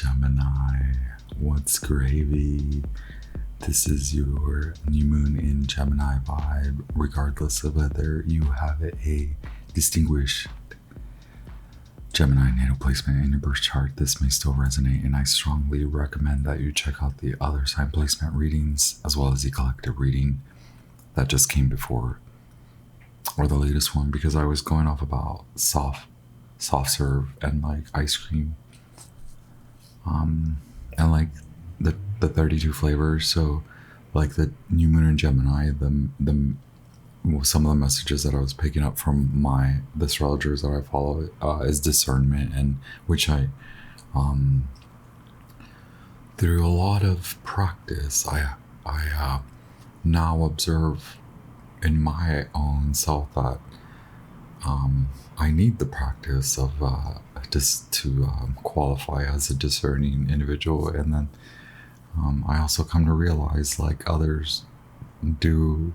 Gemini, what's gravy? This is your new moon in Gemini vibe, regardless of whether you have a distinguished Gemini natal placement in your birth chart. This may still resonate, and I strongly recommend that you check out the other sign placement readings as well as the collective reading that just came before, or the latest one, because I was going off about soft serve and like ice cream, and like the 32 flavors. So like the new moon in Gemini, some of the messages that I was picking up from the astrologers that I follow is discernment, and which I through a lot of practice I now observe in my own self that I need the practice of just to qualify as a discerning individual. And then I also come to realize, like others do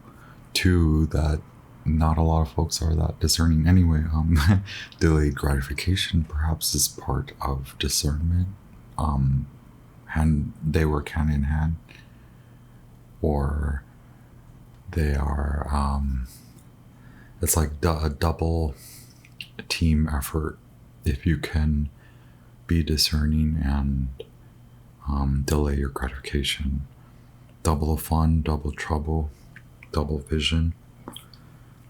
too, that not a lot of folks are that discerning anyway. Delayed gratification perhaps is part of discernment, and they work hand in hand, or they are it's like a double team effort if you can be discerning and delay your gratification. Double fun, double trouble, double vision.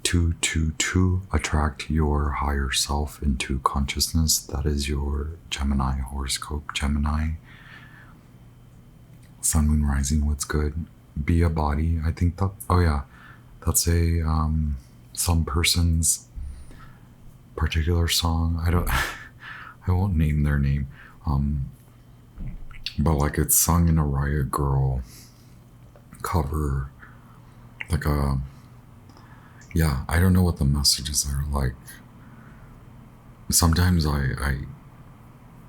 To attract your higher self into consciousness. That is your Gemini horoscope. Gemini, sun, moon, rising, what's good? Be a body. I think that, oh yeah, that's a some person's particular song. I won't name their name, but like it's sung in a Riot Girl cover, like I don't know what the messages are like. Sometimes I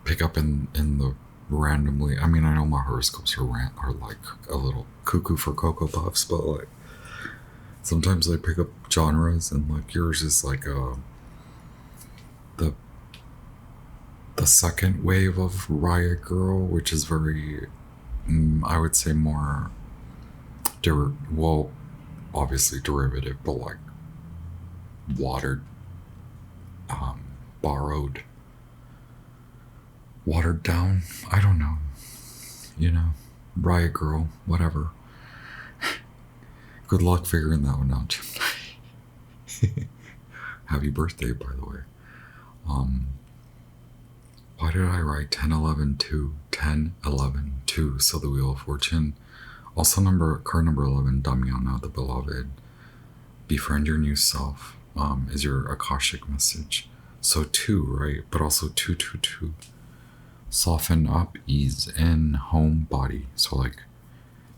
pick up in the randomly. I mean, I know my horoscopes are like a little cuckoo for Cocoa Puffs, but like sometimes I pick up genres, and like yours is like the second wave of Riot Girl, which is very, I would say more, obviously derivative, but like watered, borrowed, watered down. I don't know, Riot Girl, whatever. Good luck figuring that one out. Happy birthday, by the way. Why did I write 10, 11, 2? 10, 11, 2? So the Wheel of Fortune. Also card number 11, Damiana, the Beloved. Befriend your new self is your Akashic message. So 2, right? But also 2, 2, 2. Soften up, ease in, home, body. So like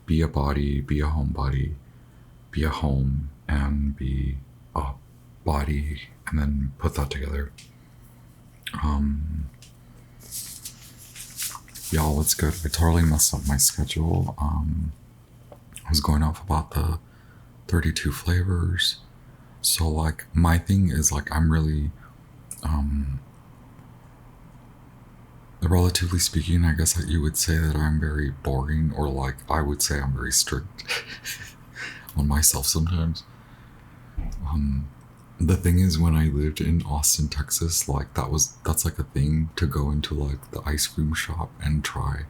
be a body, be a home body, be a home, and be a body, and then put that together. Y'all, what's good? I totally messed up my schedule. I was going off about the 32 flavors. So like my thing is like I'm really relatively speaking, I guess that you would say that I'm very boring, or like I would say I'm very strict on myself sometimes. The thing is, when I lived in Austin, Texas, like that's like a thing to go into like the ice cream shop and try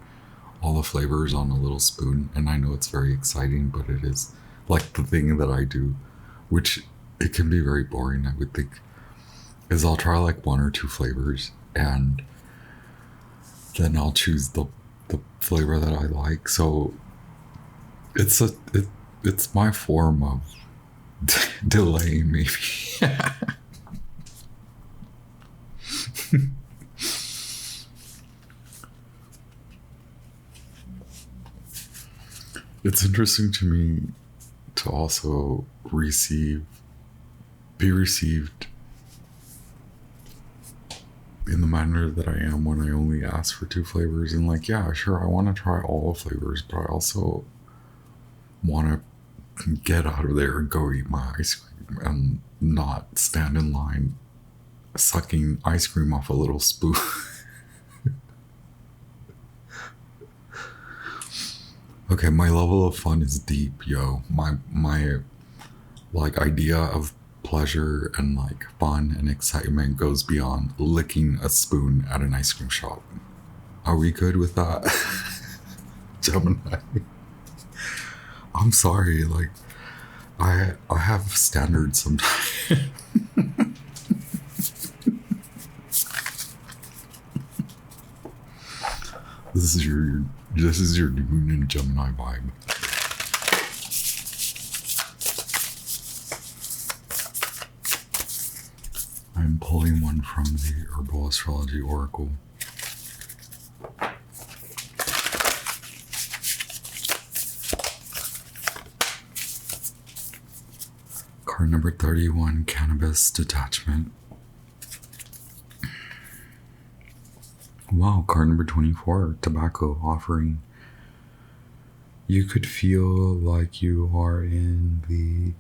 all the flavors on a little spoon. And I know it's very exciting, but it is like the thing that I do, which it can be very boring, I would think, is I'll try like 1 or 2 flavors, and then I'll choose the flavor that I like. So it's my form of delaying, maybe. It's interesting to me to also be received in the manner that I am when I only ask for 2 flavors. And like, yeah, sure, I want to try all the flavors, but I also want to get out of there and go eat my ice cream and not stand in line sucking ice cream off a little spoon. Okay, my level of fun is deep, yo. My like idea of pleasure and like fun and excitement goes beyond licking a spoon at an ice cream shop. Are we good with that? Gemini. I'm sorry, like I have standards sometimes. This is your Moon and Gemini vibe. I'm pulling one from the Herbal Astrology Oracle. Card number 31, Cannabis Detachment. Wow, card number 24, Tobacco Offering. You could feel like you are in the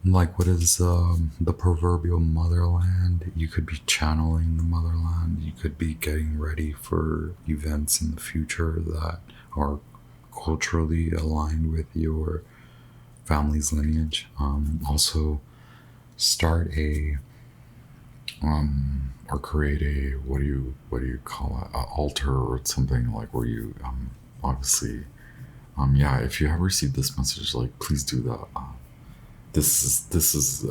like what is the proverbial motherland. You could be channeling the motherland. You could be getting ready for events in the future that are culturally aligned with your family's lineage. Also start a or create a what do you call it, a altar or something, like where you obviously yeah, if you have received this message, like please do that. This is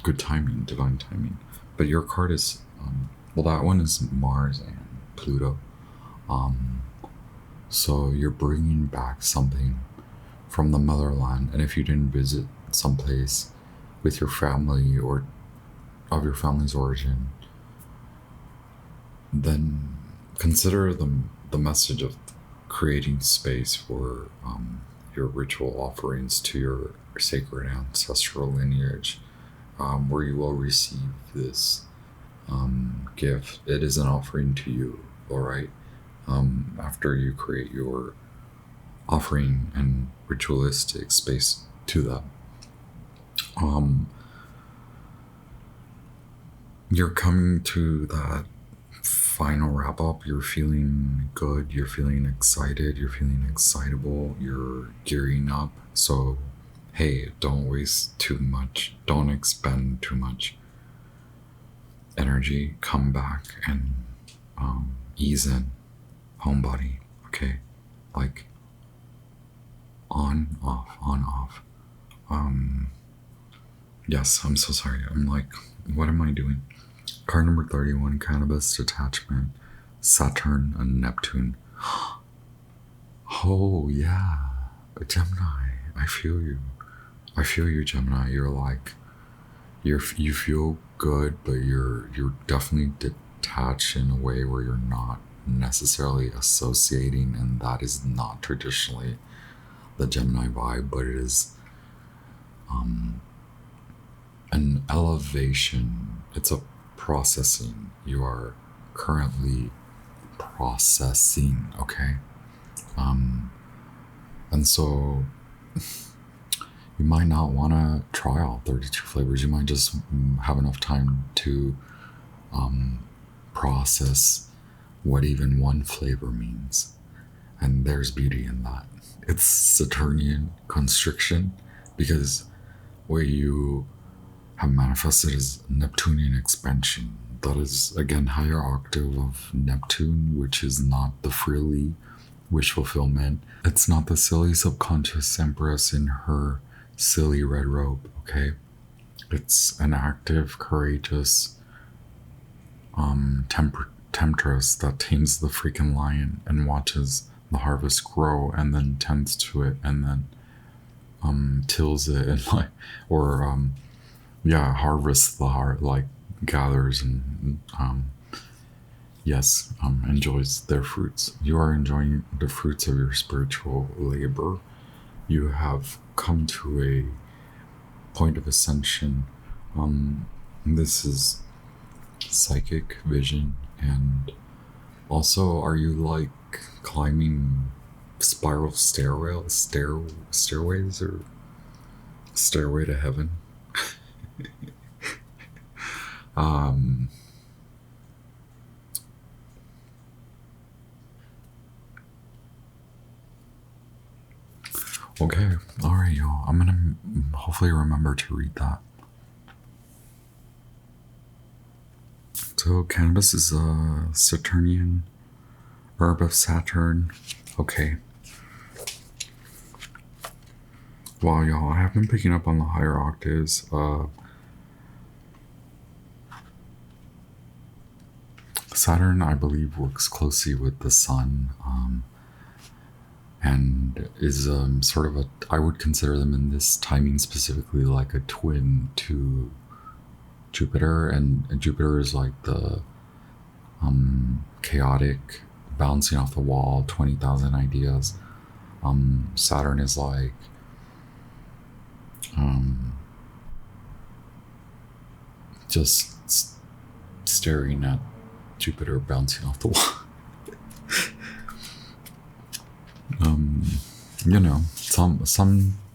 good timing, divine timing. But your card is well, that one is Mars and Pluto. So you're bringing back something from the motherland, and if you didn't visit someplace with your family or of your family's origin, then consider the message of creating space for your ritual offerings to your sacred ancestral lineage, where you will receive this gift. It is an offering to you, all right? After you create your offering and ritualistic space to that. You're coming to that final wrap up. You're feeling good, you're feeling excited, you're feeling excitable, you're gearing up. So hey, don't waste too much, don't expend too much energy. Come back and ease in, homebody. Okay, like on off. Yes, I'm so sorry. I'm like, what am I doing? Card number 31, Cannabis Detachment, Saturn and Neptune. Oh yeah, Gemini. I feel you. I feel you, Gemini. You're like, you feel good, but you're definitely detached in a way where you're not necessarily associating, and that is not traditionally the Gemini vibe, but it is an elevation. It's a processing. You are currently processing, okay? And so you might not want to try all 32 flavors. You might just have enough time to process what even one flavor means. And there's beauty in that. It's Saturnian constriction, because what you have manifested is Neptunian expansion. That is, again, higher octave of Neptune, which is not the frilly wish fulfillment. It's not the silly subconscious empress in her silly red robe, okay? It's an active, courageous temptress that tames the freaking lion and watches the harvest grow and then tends to it and then tills it and like, or yeah, harvests the heart, like gathers and yes, enjoys their fruits. You are enjoying the fruits of your spiritual labor. You have come to a point of ascension. This is psychic vision, and also, are you like climbing spiral stairways or stairway to heaven? Okay, all right, y'all. I'm gonna hopefully remember to read that. So cannabis is a Saturnian herb of Saturn. Okay. Wow, y'all, I have been picking up on the higher octaves. Saturn, I believe, works closely with the Sun, and is sort of a, I would consider them in this timing specifically like a twin to Jupiter, and Jupiter is like the chaotic, bouncing off the wall, 20,000 ideas. Saturn is like just staring at Jupiter bouncing off the wall. You know, some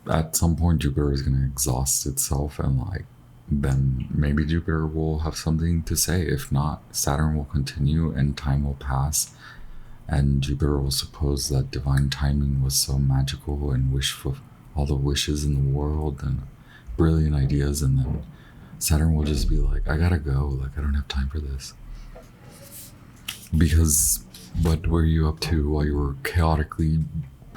at some point Jupiter is going to exhaust itself, and like then maybe Jupiter will have something to say. If not, Saturn will continue and time will pass, and Jupiter will suppose that divine timing was so magical and wish for all the wishes in the world and brilliant ideas, and then Saturn will just be like, I gotta go, like I don't have time for this. Because what were you up to while you were chaotically,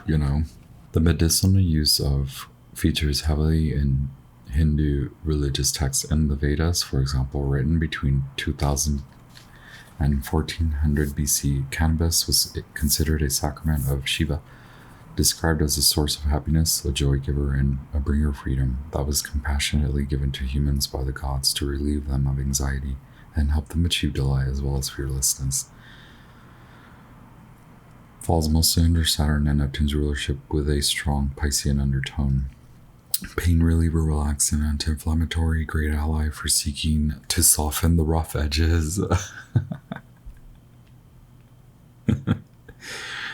you know? The medicinal use of features heavily in Hindu religious texts and the Vedas, for example, written between 2000 and 1400 BC. Cannabis was considered a sacrament of Shiva, described as a source of happiness, a joy giver, and a bringer of freedom that was compassionately given to humans by the gods to relieve them of anxiety and help them achieve delight as well as fearlessness. Falls mostly under Saturn and Neptune's rulership with a strong Piscean undertone. Pain reliever, relaxing, anti-inflammatory, great ally for seeking to soften the rough edges.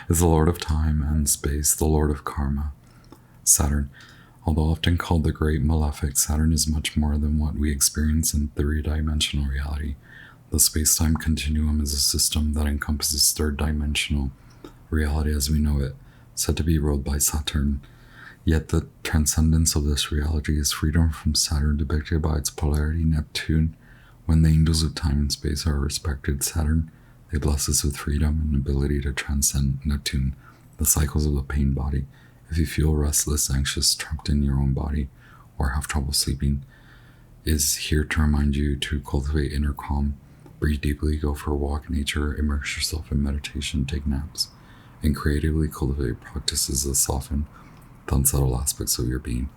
Is the lord of time and space, the lord of karma. Saturn, although often called the great malefic, Saturn is much more than what we experience in three-dimensional reality. The space-time continuum is a system that encompasses third-dimensional reality as we know it, said to be ruled by Saturn. Yet the transcendence of this reality is freedom from Saturn, depicted by its polarity Neptune. When the angels of time and space are respected Saturn, they bless us with freedom and ability to transcend Neptune, the cycles of the pain body. If you feel restless, anxious, trapped in your own body, or have trouble sleeping, is here to remind you to cultivate inner calm. Breathe deeply, go for a walk in nature, immerse yourself in meditation, take naps, and creatively cultivate practices that soften the unsettled aspects of your being.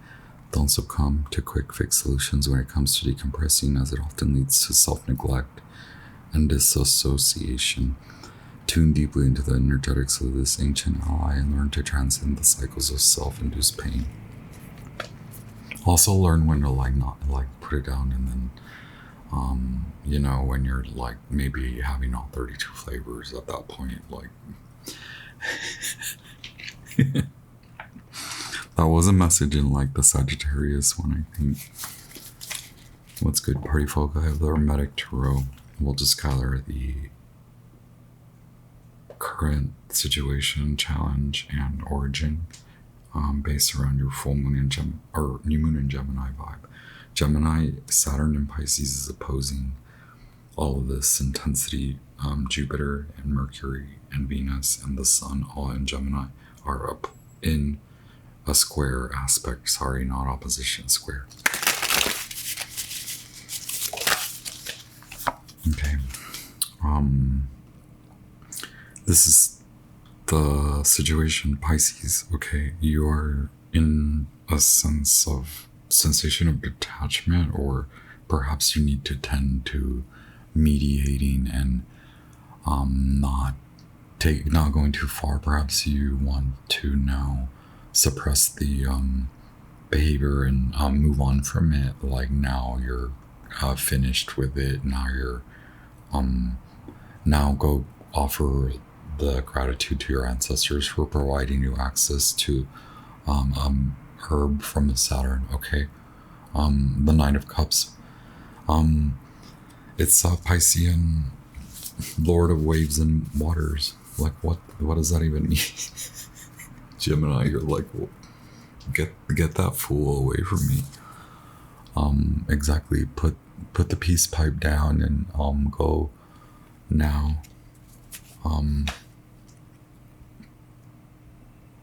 Don't succumb to quick fix solutions when it comes to decompressing, as it often leads to self-neglect and disassociation. Tune deeply into the energetics of this ancient ally and learn to transcend the cycles of self-induced pain. Also learn when to not put it down, and then you know, when you're like maybe having all 32 flavors at that point, like that was a message in like the Sagittarius one, I think. What's good, party folk? I have the Hermetic Tarot. We'll just gather the current situation, challenge, and origin based around your full moon and new moon in Gemini vibe. Gemini, Saturn and Pisces is opposing all of this intensity. Jupiter and Mercury and Venus and the Sun, all in Gemini, are up in a square aspect. Sorry, not opposition, square. Okay. This is the situation, Pisces. Okay, you are in a sensation of detachment, or perhaps you need to tend to mediating and not going too far. Perhaps you want to now suppress the behavior and move on from it. Like now you're finished with it. Now you're now go offer the gratitude to your ancestors for providing you access to herb from the Saturn. Okay, the Nine of Cups. It's a Piscean Lord of Waves and Waters. Like what does that even mean? Gemini, you're like, Get that fool away from me. Exactly. Put the peace pipe down and go now.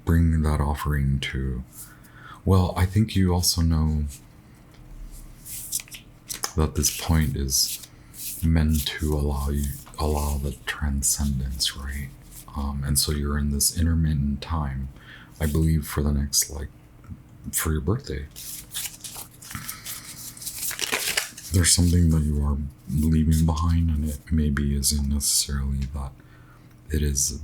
Bring that offering to. Well, I think you also know that this point is meant to allow the transcendence, right? And so you're in this intermittent time, I believe, for the next, like, for your birthday. There's something that you are leaving behind, and it maybe isn't necessarily that it is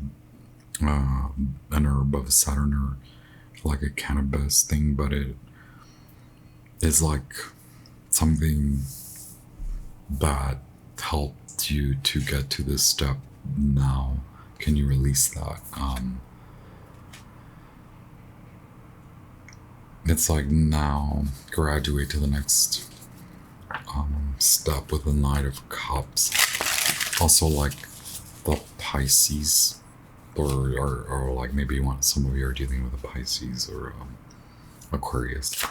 an herb of Saturn or like a cannabis thing, but it is like something that helped you to get to this step now. Can you release that? It's like now graduate to the next step with the Knight of Cups. Also like the Pisces, or like maybe you want, some of you are dealing with a Pisces or Aquarius.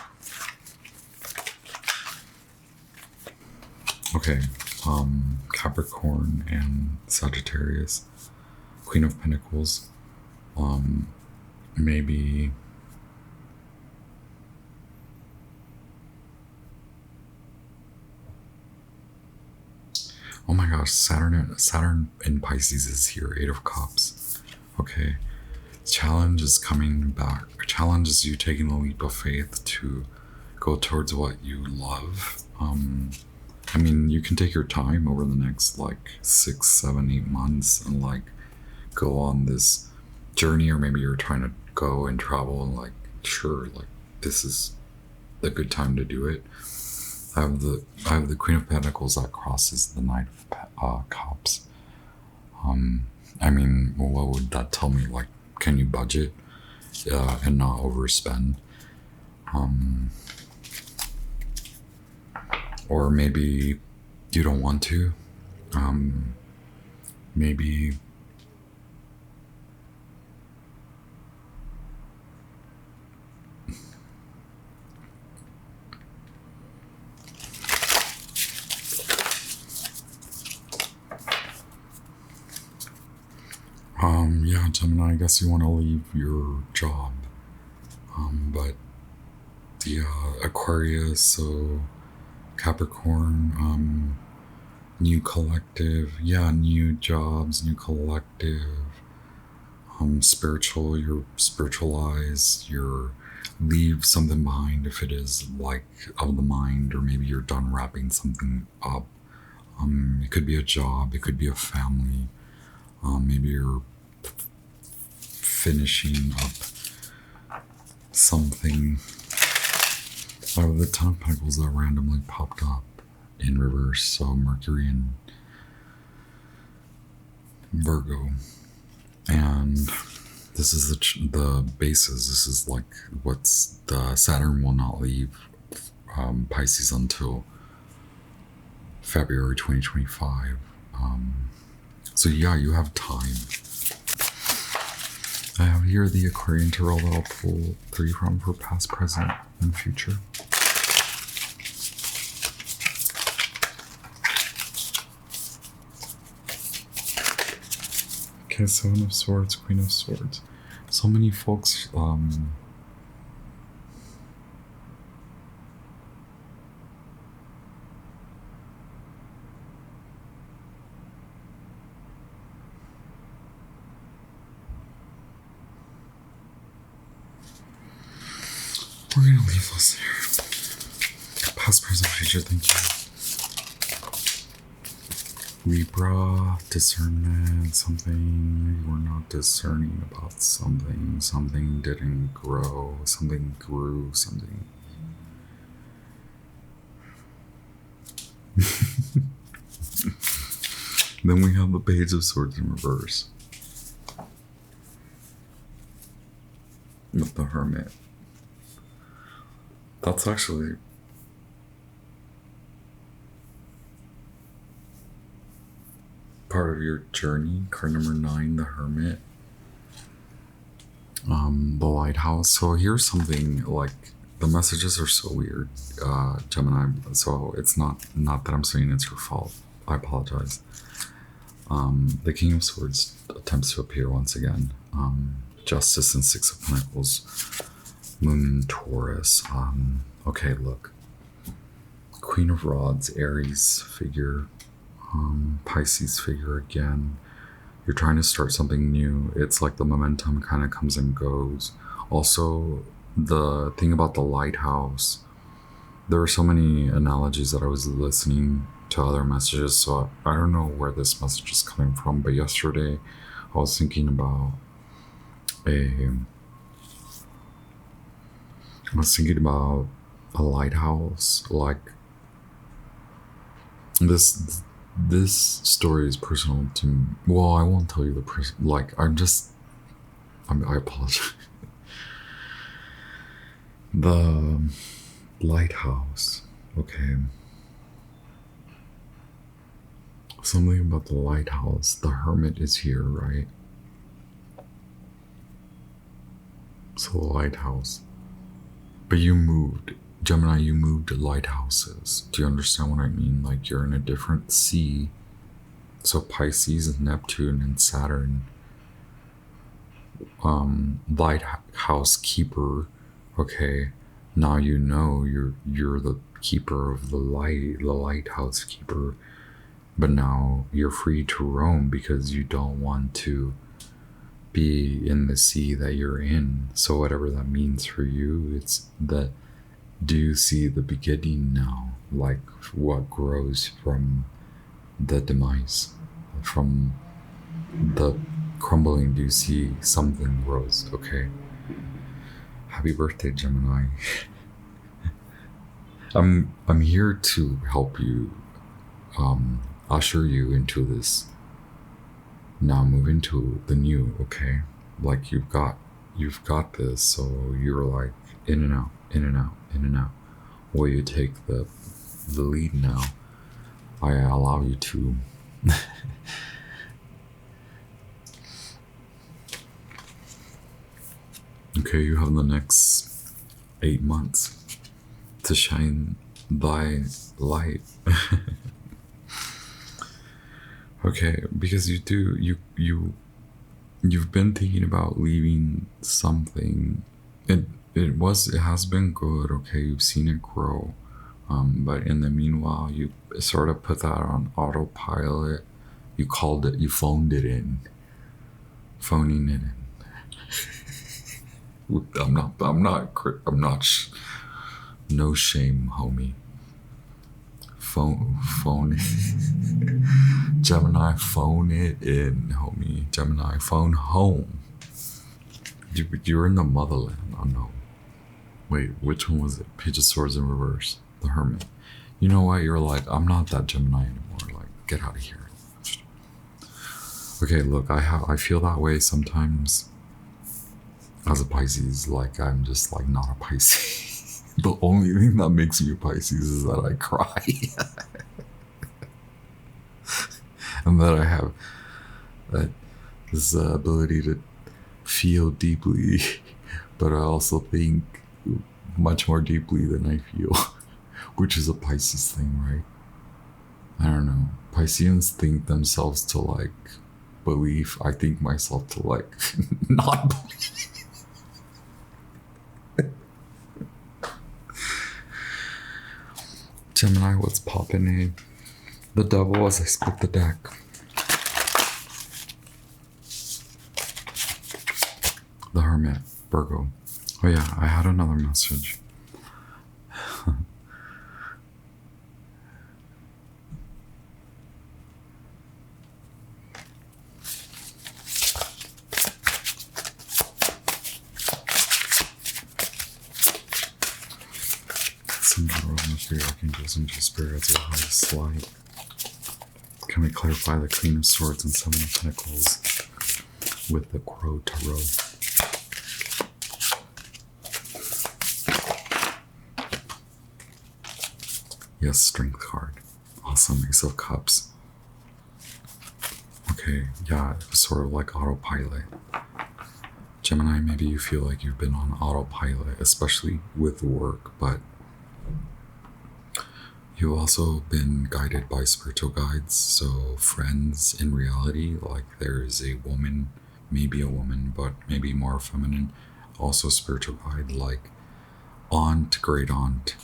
Okay, Capricorn and Sagittarius, Queen of Pentacles, maybe oh my gosh, Saturn in Pisces is here, 8 of Cups. Okay, challenge is coming back. Challenge is you taking the leap of faith to go towards what you love. I mean, you can take your time over the next like 6, 7, 8 months and like go on this journey, or maybe you're trying to go and travel and like, sure, like this is a good time to do it. I have the Queen of Pentacles that crosses the Knight of Cups. I mean, what would that tell me? Like, can you budget and not overspend? Or maybe you don't want to. Maybe yeah, Gemini, I guess you want to leave your job. But the Aquarius, so Capricorn, new collective, yeah, new jobs, new collective, spiritual, you're spiritualized, you're leave something behind if it is like of the mind, or maybe you're done wrapping something up. It could be a job, it could be a family, maybe you're finishing up something. Out of the 10 of Pentacles that randomly popped up in reverse, so Mercury and Virgo, and this is the basis. This is like what's the Saturn will not leave Pisces until February 2025. So yeah, you have time. I have here the Aquarian Tarot that I'll pull 3 from for past, present, and future. Okay, 7 of Swords, Queen of Swords. So many folks, we're gonna leave this here. Past, present, future, thank you. Libra, discernment, something you were not discerning about something. Something didn't grow, something grew, something. Then we have the Page of Swords in reverse. With the Hermit. That's actually part of your journey. Card number 9, the Hermit. The lighthouse. So here's something like the messages are so weird, Gemini. So it's not that I'm saying it's your fault. I apologize. The King of Swords attempts to appear once again. Justice and Six of Pentacles. Moon in Taurus. Okay, look. Queen of Rods, Aries figure, Pisces figure again. You're trying to start something new. It's like the momentum kind of comes and goes. Also, the thing about the lighthouse, there are so many analogies that I was listening to other messages, so I don't know where this message is coming from, but yesterday I was thinking about a lighthouse. Like this story is personal to me. Well, I won't tell you the person. Like I apologize. The lighthouse. Okay. Something about the lighthouse. The Hermit is here, right? So the lighthouse. But you moved. Gemini, you moved to lighthouses. Do you understand what I mean? Like you're in a different sea. So Pisces and Neptune and Saturn. Lighthouse keeper. Okay. Now you know you're the keeper of the light, the lighthouse keeper. But now you're free to roam because you don't want to be in the sea that you're in. So whatever that means for you, it's that. Do you see the beginning now? Like what grows from the demise, from the crumbling? Do you see something grows? Okay. Happy birthday, Gemini. I'm here to help you, usher you into this. Now move into the new. Okay, like you've got this. So you're like in and out, in and out, in and out. Will you take the lead now? I allow you to. Okay, you have the next 8 months to shine thy light. Okay, because you've been thinking about leaving something. It has been good. Okay, you've seen it grow, but in the meanwhile, you sort of put that on autopilot. You phoned it in, phoning it in. I'm not. No shame, homie. Phone. Gemini, phone it in, homie. Gemini, phone home. You're in the motherland. Oh no. Wait, which one was it? Page of Swords in reverse. The Hermit. You know what? You're like, I'm not that Gemini anymore. Like, get out of here. Okay, look, I feel that way sometimes as a Pisces. Like, I'm just like not a Pisces. The only thing that makes me a Pisces is that I cry. And that I have this ability to feel deeply, but I also think much more deeply than I feel, which is a Pisces thing, right? I don't know. Pisceans think themselves to like believe. I think myself to like not believe. Gemini, what's poppin', eh? The devil as I split the deck. The Hermit, Virgo. Oh yeah, I had another message. Archangels, angel spirits are highest light. Can we clarify the Queen of Swords and Seven of Pentacles with the Crow Tarot? Yes, Strength card. Awesome. Ace of Cups. Okay, yeah, it was sort of like autopilot. Gemini, maybe you feel like you've been on autopilot, especially with work, but you've also been guided by spiritual guides. So friends in reality, like there is a woman, maybe a woman, but maybe more feminine, also spiritual guide, like aunt, great aunt.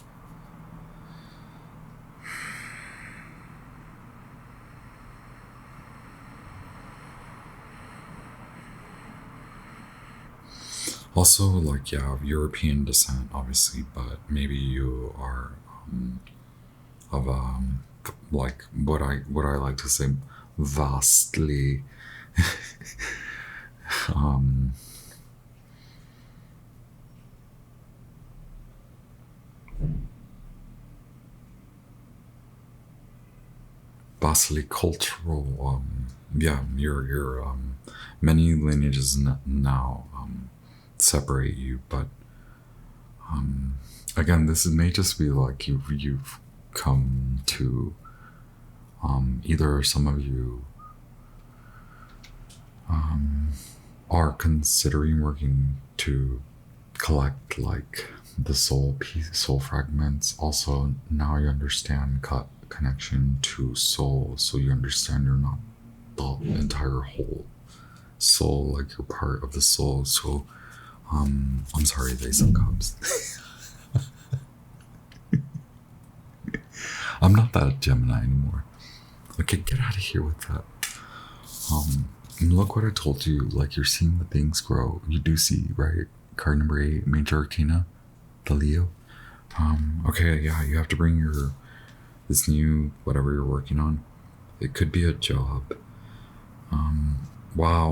Also, like, yeah, European descent, obviously, but maybe you are of like what I like to say, vastly um, vastly cultural. Yeah, your many lineages now separate you, but again, this may just be like you've come to either some of you are considering working to collect like the soul fragments. Also, now you understand connection to soul, so you understand you're not the entire whole soul, like you're part of the soul. So I'm sorry, they some cups. I'm not that Gemini anymore. Okay, get out of here with that. And look what I told you, like you're seeing the things grow. You do see, right? Card number 8, Major Arcana, the Leo. Okay, yeah, you have to bring this new whatever you're working on. It could be a job. Wow,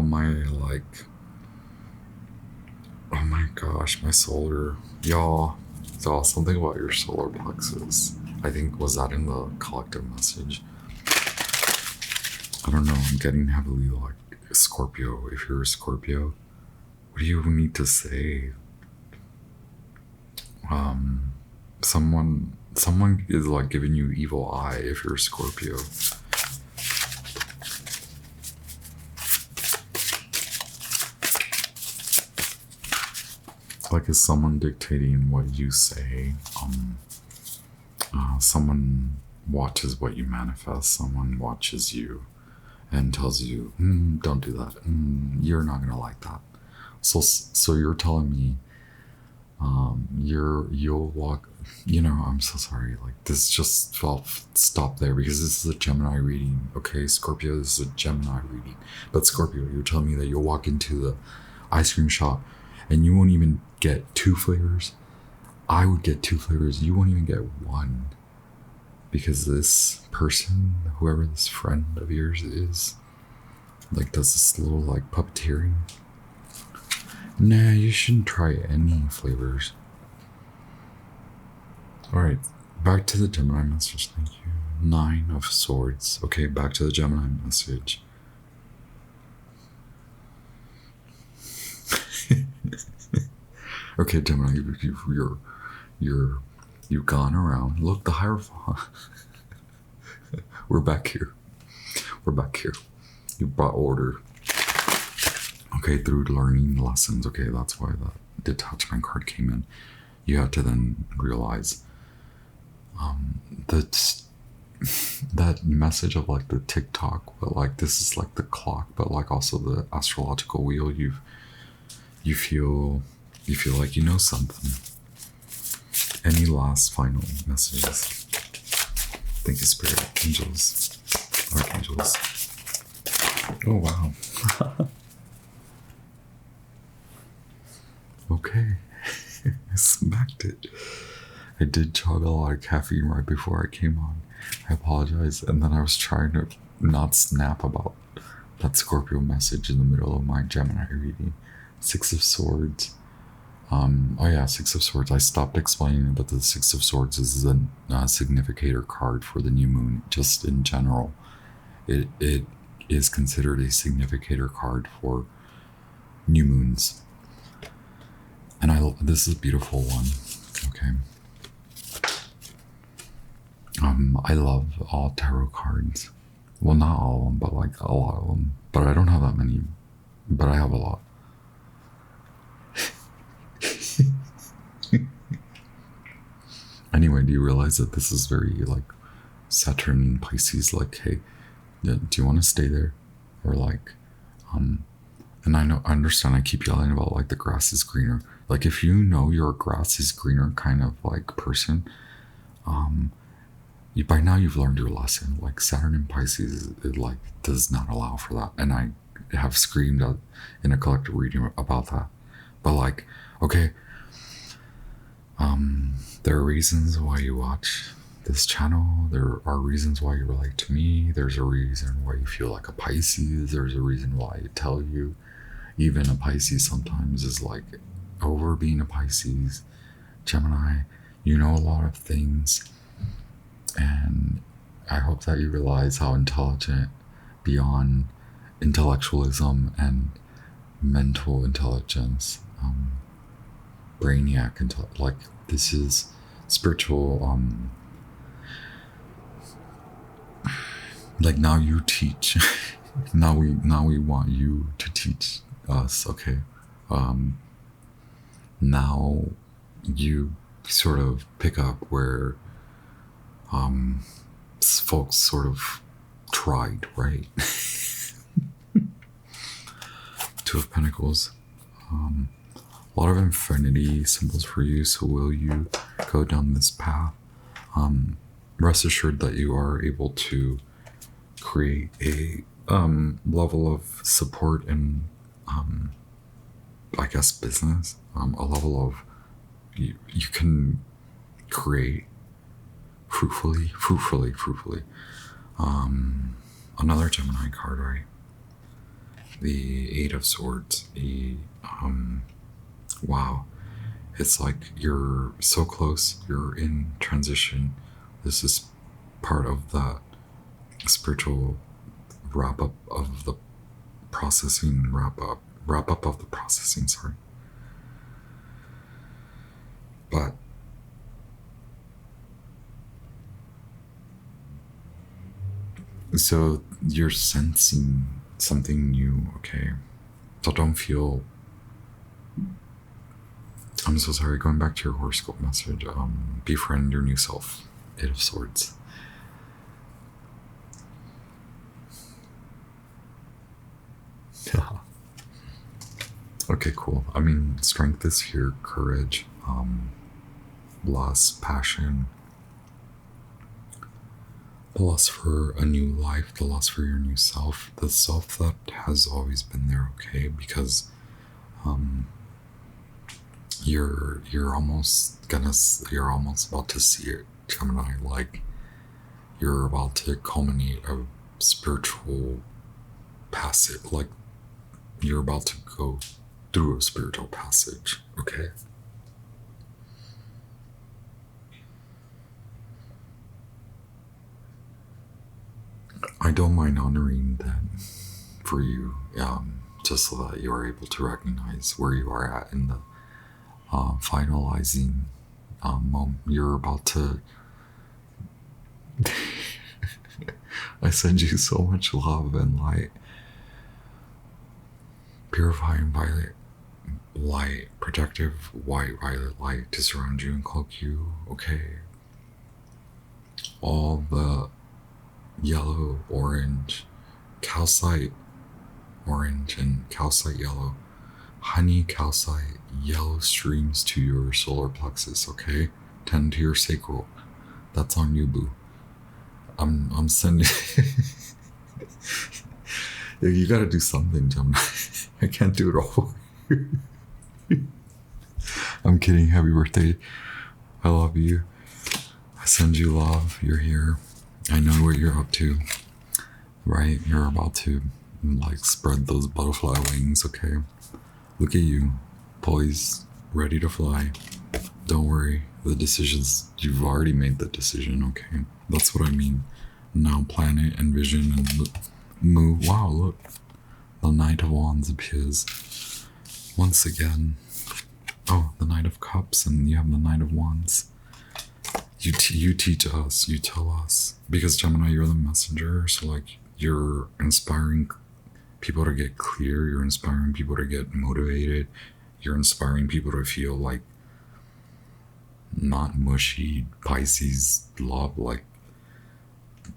oh my gosh, my solar, y'all, saw something about your solar plexus. I think, was that in the collective message? I don't know, I'm getting heavily like Scorpio. If you're a Scorpio, what do you need to say? Someone is like giving you evil eye if you're a Scorpio. Like, is someone dictating what you say? Someone watches what you manifest. Someone watches you and tells you, don't do that. You're not gonna like that. So you're telling me, you'll walk. You know, I'm so sorry. Like, this just stop there because this is a Gemini reading. Okay, Scorpio, this is a Gemini reading. But Scorpio, you're telling me that you'll walk into the ice cream shop and you won't even get 2 flavors. I would get 2 flavors. You won't even get 1. Because this person, whoever this friend of yours is, like does this little like puppeteering. Nah, you shouldn't try any flavors. Alright, back to the Gemini message, thank you. 9 of Swords. Okay, back to the Gemini message. Okay, Gemini, you've gone around. Look, the Hierophant. We're back here. You brought order. Okay, through learning lessons. Okay, that's why the detachment card came in. You have to then realize that message of like the TikTok, but like this is like the clock, but like also the astrological wheel. You feel like you know something. Any last final messages? Thank you, Spirit, angels, archangels. Oh wow. Okay. I smacked it. I did chug a lot of caffeine right before I came on. I apologize. And then I was trying to not snap about that Scorpio message in the middle of my Gemini reading. 6 of Swords. Oh yeah, 6 of Swords. I stopped explaining, but the 6 of Swords is a significator card for the new moon. Just in general, it is considered a significator card for new moons. And this is a beautiful one. Okay. I love all tarot cards. Well, not all of them, but like a lot of them. But I don't have that many. But I have a lot. Anyway, do you realize that this is very like Saturn and Pisces? Like, hey, do you want to stay there, or like, and I understand I keep yelling about like the grass is greener. Like, if you know you're a grass is greener kind of like person, by now you've learned your lesson. Like, Saturn and Pisces, it like does not allow for that. And I have screamed out in a collective reading about that. But like, okay, there are reasons why you watch this channel. There are reasons why you relate to me. There's a reason why you feel like a Pisces. There's a reason why I tell you. Even a Pisces sometimes is like over being a Pisces. Gemini, you know a lot of things. And I hope that you realize how intelligent beyond intellectualism and mental intelligence, brainiac, like this is spiritual. Like, now you teach. now we want you to teach us. Okay. Now you sort of pick up where folks sort of tried, right? Two of Pentacles. A lot of infinity symbols for you. So will you go down this path? Rest assured that you are able to create a level of support and I guess business, a level of you can create fruitfully. Another Gemini card, right? The Eight of Swords. Wow, it's like you're so close, you're in transition. This is part of that spiritual wrap up of the processing, wrap up of the processing, sorry. But so you're sensing something new, okay? So don't feel, I'm so sorry, going back to your horoscope message, befriend your new self, Eight of Swords. Okay, cool. I mean, strength is here, courage, lust, passion, the lust for a new life, the lust for your new self, the self that has always been there, okay? Because you're almost about to see it, Gemini. Like, you're about to culminate a spiritual passage. Like, you're about to go through a spiritual passage, okay? I don't mind honoring that for you, just so that you are able to recognize where you are at in the finalizing moment. You're about to I send you so much love and light, purifying violet light, protective white violet light to surround you and cloak you, okay? All the yellow, orange, calcite orange and calcite yellow, honey calcite yellow streams to your solar plexus, okay? Tend to your sacral. That's on you, boo. I'm sending you gotta do something, Gemini. I can't do it all. I'm kidding. Happy birthday. I love you. I send you love. You're here. I know what you're up to, right? You're about to like spread those butterfly wings, okay? Look at you, poised, ready to fly. Don't worry, the decisions, you've already made the decision, okay? That's what I mean. Now plan it, envision, and move. Wow, look. The Knight of Wands appears once again. Oh, the Knight of Cups, and you have the Knight of Wands. You teach us, you tell us. Because Gemini, you're the messenger, so like you're inspiring people to get clear, you're inspiring people to get motivated, you're inspiring people to feel like not mushy Pisces love. Like,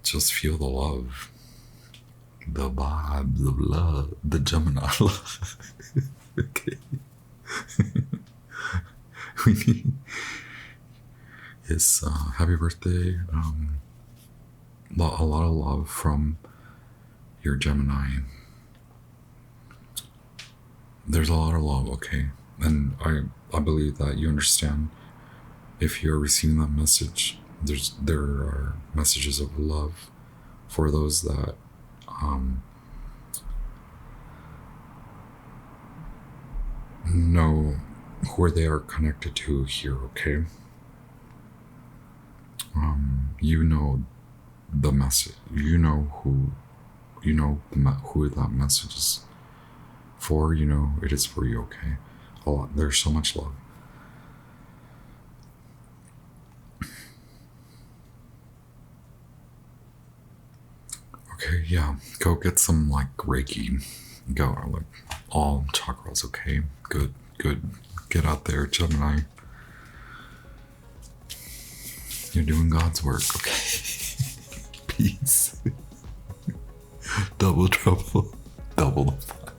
just feel the love, the vibe, the love, the Gemini love. Okay. We need, it's happy birthday. A lot of love from your Gemini. There's a lot of love, okay? And I believe that you understand. If you're receiving that message, there are messages of love for those that know who they are connected to here, okay? You know the message. You know who that message is for. You know it is for you, okay? A lot. There's so much love. Okay, yeah. Go get some like Reiki. Go like all chakras, okay? Good. Get out there, Gemini. You're doing God's work, okay? Peace. Double trouble. Double the fun.